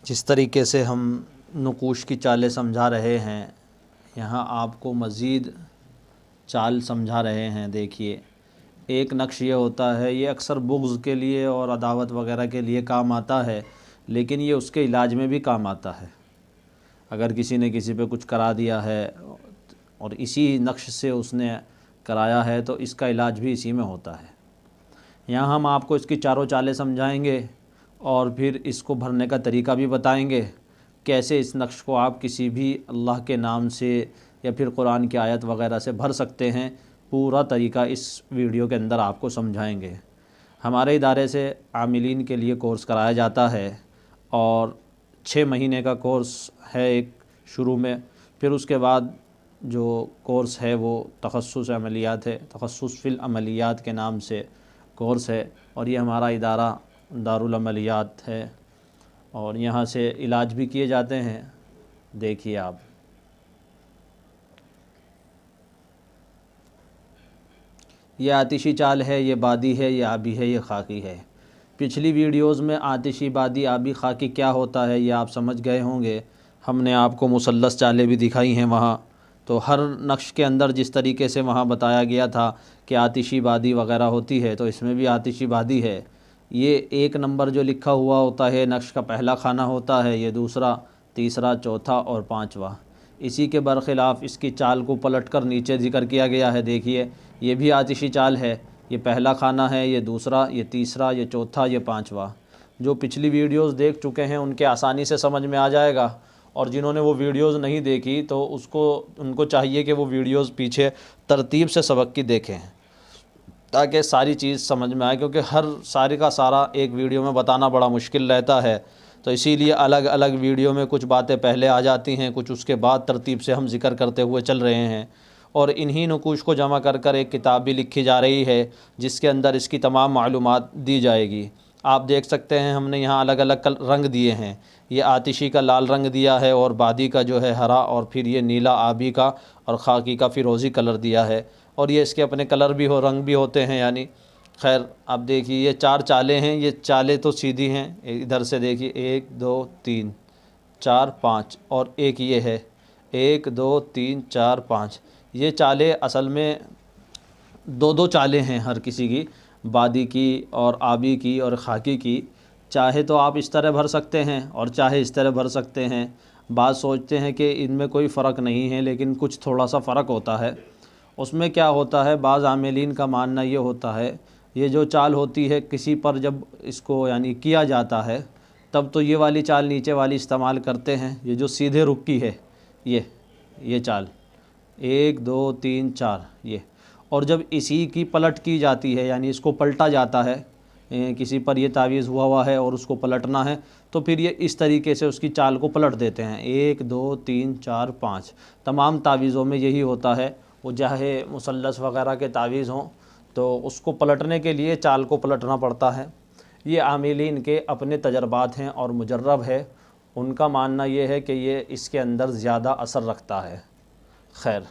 जिस तरीके से हम नक़ूश की चालें समझा रहे हैं, यहाँ आपको मज़ीद चाल समझा रहे हैं। देखिए, एक नक्श ये होता है, ये अक्सर बुग़्ज़ के लिए और अदावत वग़ैरह के लिए काम आता है, लेकिन ये उसके इलाज में भी काम आता है। अगर किसी ने किसी पे कुछ करा दिया है और इसी नक्श से उसने कराया है, तो इसका इलाज भी इसी में होता है। यहाँ हम आपको इसकी चारों चालें समझाएंगे और फिर इसको भरने का तरीका भी बताएंगे, कैसे इस नक्श को आप किसी भी अल्लाह के नाम से या फिर कुरान की आयत वग़ैरह से भर सकते हैं। पूरा तरीका इस वीडियो के अंदर आपको समझाएंगे। हमारे इदारे से आमिलीन के लिए कोर्स कराया जाता है और 6 महीने का कोर्स है एक शुरू में, फिर उसके बाद जो कोर्स है वो तखस्सुस अमलियात है, तखस्सुस फ़िल अमलियात के नाम से कोर्स है। और ये हमारा इदारा दारुल अमलियात है और यहाँ से इलाज भी किए जाते हैं। देखिए आप, ये आतिशी चाल है, ये बादी है, ये आबी है, ये खाकी है। पिछली वीडियोज़ में आतिशी, बादी, आबी, खाकी क्या होता है ये आप समझ गए होंगे। हमने आपको मुसल्लस चालें भी दिखाई हैं वहाँ। तो हर नक्श के अंदर जिस तरीके से वहाँ बताया गया था कि आतिशी, बादी वग़ैरह होती है, तो इसमें भी आतिशी, बादी है। ये 1 नंबर जो लिखा हुआ होता है नक्श का पहला खाना होता है, ये दूसरा, तीसरा, चौथा और 5वां। इसी के बरख़िलाफ़ इसकी चाल को पलट कर नीचे ज़िक्र किया गया है। देखिए, ये भी आतिशी चाल है। ये पहला खाना है, ये दूसरा, ये तीसरा, ये चौथा, ये 5वां। जो पिछली वीडियोज़ देख चुके हैं उनके आसानी से समझ में आ जाएगा, और जिन्होंने वो वीडियोज़ नहीं देखी तो उनको चाहिए कि वो वीडियोज़ पीछे तरतीब से सबक की देखें, ताकि सारी चीज़ समझ में आए, क्योंकि हर सारी का सारा एक वीडियो में बताना बड़ा मुश्किल रहता है। तो इसीलिए अलग अलग वीडियो में कुछ बातें पहले आ जाती हैं, कुछ उसके बाद तरतीब से हम ज़िक्र करते हुए चल रहे हैं। और इन्हीं नक़ूश को जमा कर कर एक किताब भी लिखी जा रही है, जिसके अंदर इसकी तमाम मालूमात दी जाएगी। आप देख सकते हैं हमने यहाँ अलग अलग रंग दिए हैं। ये आतिशी का लाल रंग दिया है, और बादी का जो है हरा, और फिर ये नीला आबी का, और खाकी का फ़िरोज़ी कलर दिया है। और ये इसके अपने कलर भी रंग भी होते हैं यानी। खैर, अब देखिए ये 4 चालें हैं। ये चालें तो सीधी हैं, इधर से देखिए 1 2 3 4 5, और एक ये है 1 2 3 4 5। ये चालें असल में 2-2 चालें हैं हर किसी की, बादी की और आबी की और खाकी की। चाहे तो आप इस तरह भर सकते हैं और चाहे इस तरह भर सकते हैं। बात सोचते हैं कि इनमें कोई फ़र्क नहीं है, लेकिन कुछ थोड़ा सा फ़र्क होता है। उसमें क्या होता है, बाज़ आमिलीन का मानना ये होता है, ये जो चाल होती है किसी पर जब इसको यानी किया जाता है, तब तो ये वाली चाल नीचे वाली इस्तेमाल करते हैं, ये जो सीधे रुख की है, ये चाल 1 2 3 4 ये। और जब इसी की पलट की जाती है, यानी इसको पलटा जाता है, किसी पर ये तावीज़ हुआ है और उसको पलटना है, तो फिर ये इस तरीके से उसकी चाल को पलट देते हैं। 1 2 3 4 5 तमाम तावीज़ों में यही होता है। वो चाहे मुसल्लस वग़ैरह के तावीज़ हों, तो उसको पलटने के लिए चाल को पलटना पड़ता है। ये आमिलीन के अपने तजर्बात हैं और मुजर्रब है। उनका मानना ये है कि ये इसके अंदर ज़्यादा असर रखता है। खैर,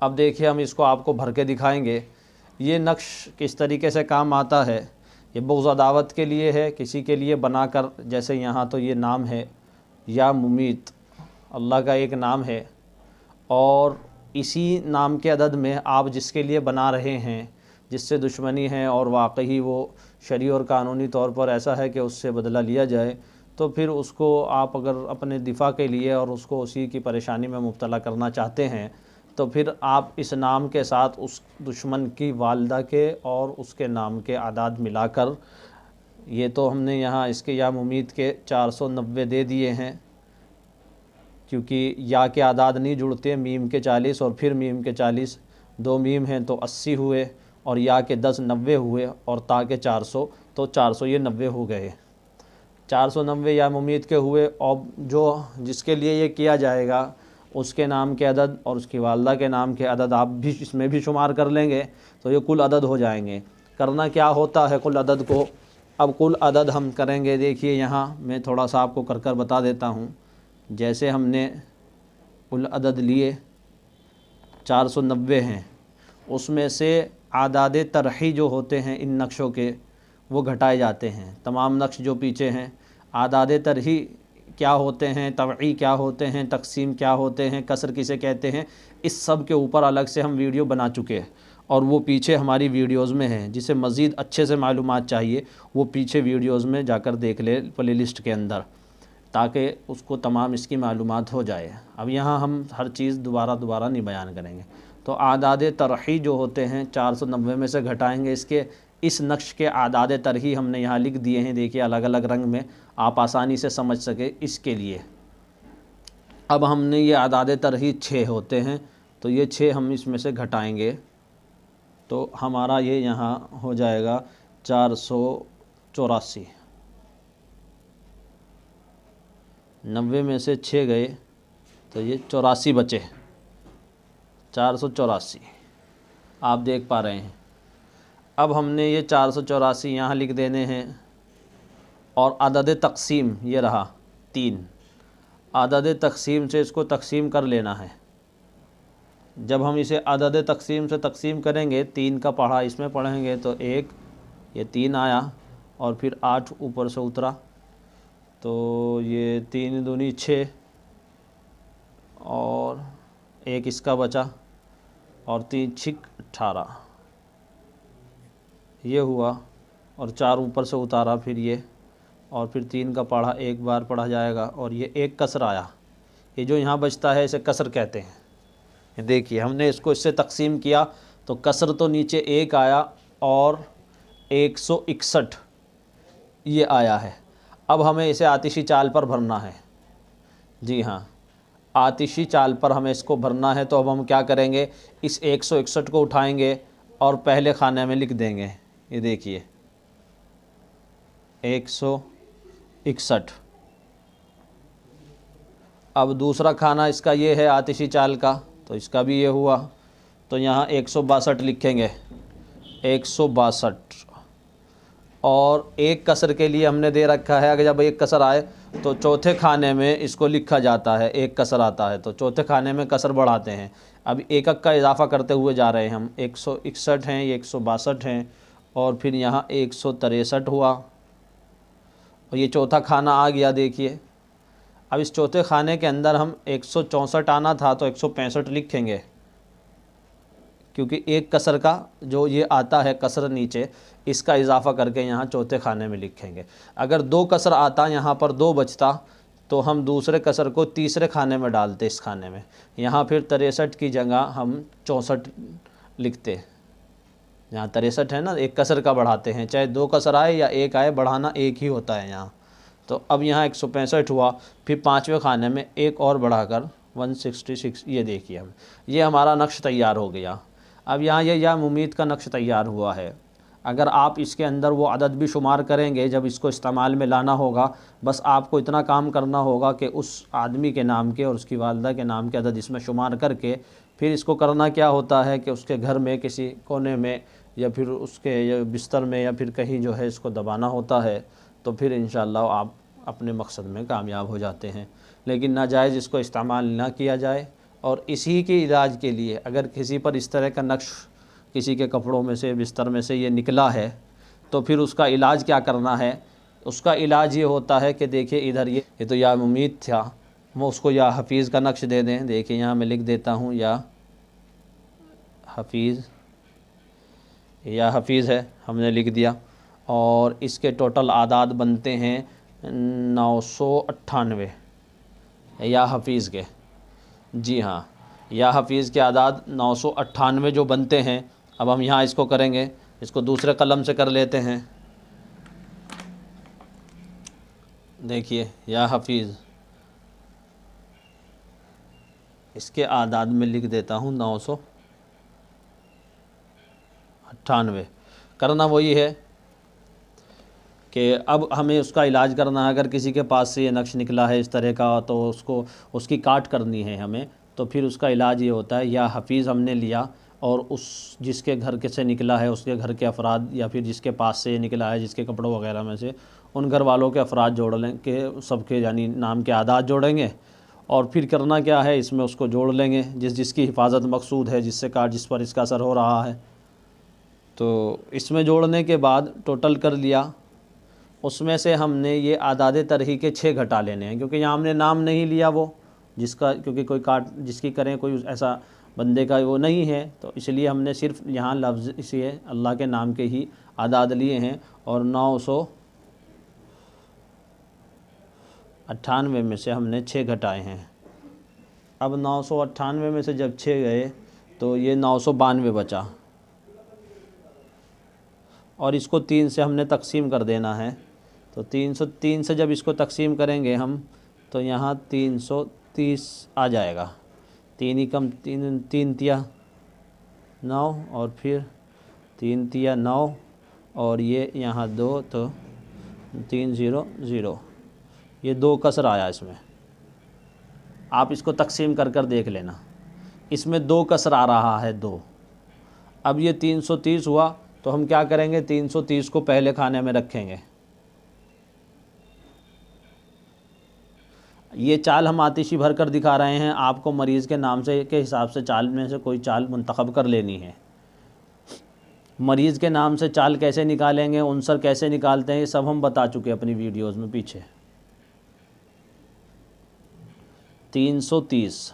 अब देखिए हम इसको आपको भर के दिखाएंगे। ये नक्श किस तरीके से काम आता है। ये बुग़्ज़ दावत के लिए है, किसी के लिए बनाकर, जैसे यहाँ तो ये नाम है या मुमीत, अल्लाह का एक नाम है, और इसी नाम के अदद में आप जिसके लिए बना रहे हैं, जिससे दुश्मनी है और वाकई वो शरई और कानूनी तौर पर ऐसा है कि उससे बदला लिया जाए, तो फिर उसको आप अगर अपने दिफा के लिए और उसको उसी की परेशानी में मुब्तला करना चाहते हैं, तो फिर आप इस नाम के साथ उस दुश्मन की वालदा के और उसके नाम के आदाद मिलाकर, ये तो हमने यहाँ इसके या मुमीत के 490 दे दिए हैं, क्योंकि या के आदाद नहीं जुड़ते। मीम के 40 और फिर मीम के 40, 2 मीम हैं तो 80 हुए, और या के 10 90 हुए, और ता के 400, तो 400 ये 90 हो गए। 490 या मुमीत के हुए। और जो जिसके लिए ये किया जाएगा उसके नाम के अदद और उसकी वालदा के नाम के अदद आप भी इसमें भी शुमार कर लेंगे, तो ये कुल अदद हो जाएंगे। करना क्या होता है कुल अदद को, अब कुल अदद हम करेंगे। देखिए यहाँ मैं थोड़ा सा आपको कर बता देता हूँ। जैसे हमने कुल अदद लिए 490 हैं, उसमें से आदाद तरही जो होते हैं इन नक्शों के वो घटाए जाते हैं। तमाम नक्श जो पीछे हैं आदाद तरही क्या होते हैं, तबई क्या होते हैं, तकसीम क्या होते हैं, कसर किसे कहते हैं, इस सब के ऊपर अलग से हम वीडियो बना चुके हैं और वो पीछे हमारी वीडियोज़ में है। जिसे मज़ीद अच्छे से मालूमात चाहिए वो पीछे वीडियोज़ में जाकर देख ले प्लेलिस्ट के अंदर, ताकि उसको तमाम इसकी मालूमात हो जाए। अब यहाँ हम हर चीज़ दोबारा नहीं बयान करेंगे। तो आदाद तरही जो होते हैं 490 में से घटाएंगे। इसके इस नक्श के आदाद तरही हमने यहाँ लिख दिए हैं, देखिए अलग अलग रंग में, आप आसानी से समझ सके इसके लिए। अब हमने ये आदाद तरही 6 होते हैं, तो ये 6 हम इसमें से घटाएंगे तो हमारा ये यहाँ हो जाएगा 484। 90 में से 6 गए तो ये 84 बचे, 484 आप देख पा रहे हैं। अब हमने ये 484 यहाँ लिख देने हैं और अदद तक़सीम ये रहा 3। अदद तक़सीम से इसको तक़सीम कर लेना है। जब हम इसे अदद तक़सीम से तक़सीम करेंगे, 3 का पढ़ा इसमें पढ़ेंगे तो 1, ये 3 आया और फिर 8 ऊपर से उतरा, तो ये 3 दूनी 6 और 1 इसका बचा और 3 छिक 18 ये हुआ और 4 ऊपर से उतारा फिर ये, और फिर 3 का पढ़ा एक बार पढ़ा जाएगा और ये 1 कसर आया। ये जो यहाँ बचता है इसे कसर कहते हैं। ये देखिए हमने इसको इससे तक़सीम किया तो कसर तो नीचे 1 आया और 161 ये आया है। अब हमें इसे आतिशी चाल पर भरना है। जी हाँ, आतिशी चाल पर हमें इसको भरना है। तो अब हम क्या करेंगे, इस 161 को उठाएंगे और पहले खाने में लिख देंगे। ये देखिए 161। अब दूसरा खाना इसका ये है आतिशी चाल का, तो इसका भी ये हुआ, तो यहाँ 162 लिखेंगे, 162। और 1 कसर के लिए हमने दे रखा है, अगर जब 1 कसर आए तो चौथे खाने में इसको लिखा जाता है। 1 कसर आता है तो चौथे खाने में कसर बढ़ाते हैं। अब एक का इजाफ़ा करते हुए जा रहे हैं हम। 161 हैं, ये 162 हैं और फिर यहाँ 163 हुआ और ये चौथा खाना आ गया। देखिए अब इस चौथे खाने के अंदर हम 164 आना था तो 165 लिखेंगे, क्योंकि 1 कसर का जो ये आता है कसर नीचे, इसका इजाफ़ा करके यहाँ चौथे खाने में लिखेंगे। अगर 2 कसर आता, यहाँ पर 2 बचता, तो हम दूसरे कसर को तीसरे खाने में डालते इस खाने में। यहाँ फिर 63 की जगह हम 64 लिखते। यहाँ 63 है ना, 1 कसर का बढ़ाते हैं, चाहे 2 कसर आए या 1 आए, बढ़ाना 1 ही होता है यहाँ। तो अब यहाँ 165 हुआ, फिर 5वें खाने में 1 और बढ़ाकर 166। ये देखिए हम, ये हमारा नक्श तैयार हो गया। अब यहाँ ये या मुमीत का नक्श तैयार हुआ है। अगर आप इसके अंदर वो अदद भी शुमार करेंगे जब इसको इस्तेमाल में लाना होगा, बस आपको इतना काम करना होगा कि उस आदमी के नाम के और उसकी वालदा के नाम के अदद इसमें शुमार करके फिर इसको करना क्या होता है कि उसके घर में किसी कोने में या फिर उसके बिस्तर में या फिर कहीं जो है इसको दबाना होता है, तो फिर इंशाअल्लाह आप अपने मकसद में कामयाब हो जाते हैं। लेकिन नाजायज़ इसको इस्तेमाल ना किया जाए। और इसी के इलाज के लिए अगर किसी पर इस तरह का नक्श किसी के कपड़ों में से बिस्तर में से ये निकला है तो फिर उसका इलाज क्या करना है। उसका इलाज ये होता है कि देखिए इधर ये तो या उम्मीद था, मैं उसको या हफीज़ का नक्श दे दें। देखिए यहाँ मैं लिख देता हूँ या हफीज़ है, हमने लिख दिया। और इसके टोटल आदाद बनते हैं 998 या हफीज़ के। जी हाँ, या हफीज़ के आदाद 998 जो बनते हैं। अब हम यहाँ इसको करेंगे, इसको दूसरे कलम से कर लेते हैं। देखिए या हफीज़, इसके आदाद में लिख देता हूँ 998। करना वही है कि अब हमें उसका इलाज करना है। अगर किसी के पास से ये नक्श निकला है इस तरह का तो उसको उसकी काट करनी है हमें। तो फिर उसका इलाज ये होता है, या हफीज़ हमने लिया और उस जिसके घर के से निकला है उसके घर के अफराद या फिर जिसके पास से निकला है जिसके कपड़ों वगैरह में से, उन घर वालों के अफराद जोड़ लेंगे, सबके यानी नाम के आदाद जोड़ेंगे। और फिर करना क्या है, इसमें उसको जोड़ लेंगे जिसकी हिफाजत मकसूद है, जिस पर इसका असर हो रहा है। तो इसमें जोड़ने के बाद टोटल कर लिया उसमें से हमने ये आदाद तरही के 6 घटा लेने हैं, क्योंकि यहाँ हमने नाम नहीं लिया वो जिसका, क्योंकि कोई काट जिसकी करें कोई ऐसा बंदे का वो नहीं है, तो इसलिए हमने सिर्फ यहाँ लफ्ज़ इसे अल्लाह के नाम के ही आदाद लिए हैं। और 998 में से हमने 6 घटाए हैं। अब 998 में से जब 6 गए तो ये 992 बचा, और इसको 3 से हमने तकसीम कर देना है। तो 303 से जब इसको तकसीम करेंगे हम तो यहाँ 330 आ जाएगा। 3 ही कम 3 तिया 9 और फिर 3 तिया 9 और ये यहाँ 2 तो 300, ये 2 कसर आया इसमें। आप इसको तकसीम कर कर देख लेना, इसमें 2 कसर आ रहा है 2। अब ये 330 हुआ तो हम क्या करेंगे, 330 को पहले खाने में रखेंगे। ये चाल हम आतिशी भर कर दिखा रहे हैं, आपको मरीज़ के नाम से के हिसाब से चाल में से कोई चाल मुंतखब कर लेनी है। मरीज़ के नाम से चाल कैसे निकालेंगे, उनसर कैसे निकालते हैं, ये सब हम बता चुके हैं अपनी वीडियोज़ में पीछे। 330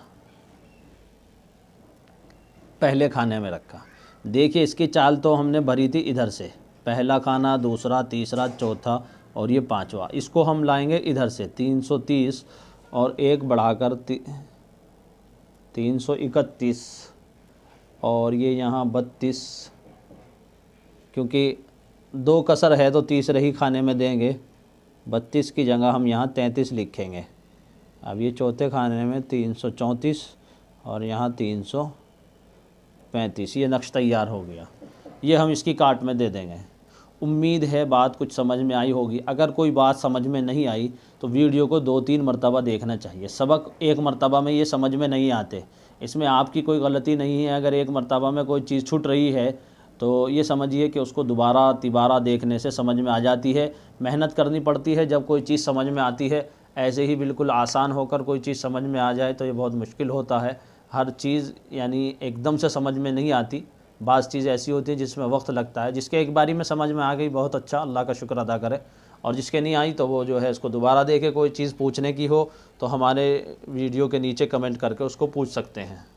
पहले खाने में रखा। देखिए इसकी चाल तो हमने भरी थी इधर से, पहला खाना, दूसरा, तीसरा, चौथा और ये 5वां। इसको हम लाएंगे इधर से 330 और एक बढ़ाकर 331 और ये यहाँ 32, क्योंकि 2 कसर है तो तीसरे ही खाने में देंगे। 32 की जगह हम यहाँ 33 लिखेंगे। अब ये चौथे खाने में 334 और यहाँ 335, ये नक्श तैयार हो गया। ये हम इसकी काट में दे देंगे। उम्मीद है बात कुछ समझ में आई होगी। अगर कोई बात समझ में नहीं आई तो वीडियो को 2-3 मरतबा देखना चाहिए। सबक एक मरतबा में ये समझ में नहीं आते, इसमें आपकी कोई गलती नहीं है। अगर एक मरतबा में कोई चीज़ छूट रही है तो ये समझिए कि उसको दोबारा तिबारा देखने से समझ में आ जाती है। मेहनत करनी पड़ती है जब कोई चीज़ समझ में आती है। ऐसे ही बिल्कुल आसान होकर कोई चीज़ समझ में आ जाए तो ये बहुत मुश्किल होता है। हर चीज़ यानी एकदम से समझ में नहीं आती। बाज़ चीज़ ऐसी होती है जिसमें वक्त लगता है। जिसके एक बारी में समझ में आ गई बहुत अच्छा, अल्लाह का शुक्र अदा करे। और जिसके नहीं आई तो वो जो है इसको दोबारा देखे। कोई चीज़ पूछने की हो तो हमारे वीडियो के नीचे कमेंट करके उसको पूछ सकते हैं।